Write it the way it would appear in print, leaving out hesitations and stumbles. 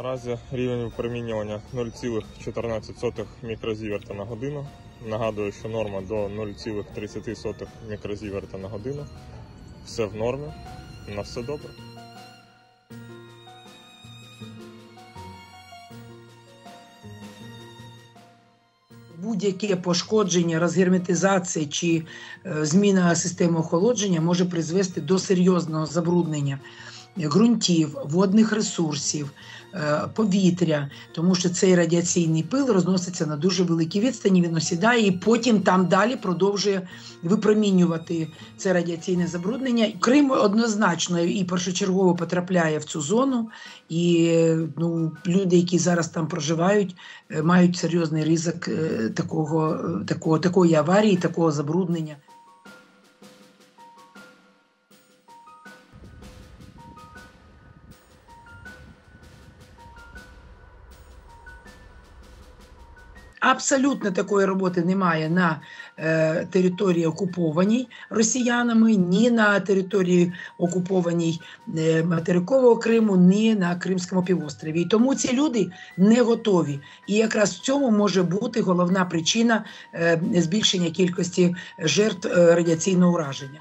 Наразі рівень випромінювання 0,14 мікрозіверта на годину. Нагадую, що норма до 0,30 мікрозіверта на годину. Все в нормі, на все добре. Будь-яке пошкодження, розгерметизація чи зміна системи охолодження може призвести до серйозного забруднення ґрунтів, водних ресурсів, повітря, тому що цей радіаційний пил розноситься на дуже великій відстані, він осідає і потім там далі продовжує випромінювати це радіаційне забруднення. Крим однозначно і першочергово потрапляє в цю зону, і люди, які зараз там проживають, мають серйозний ризик такої аварії, такого забруднення. Абсолютно такої роботи немає на території окупованій росіянами, ні на території окупованій материкового Криму, ні на Кримському півострові. І тому ці люди не готові. І якраз в цьому може бути головна причина збільшення кількості жертв радіаційного ураження.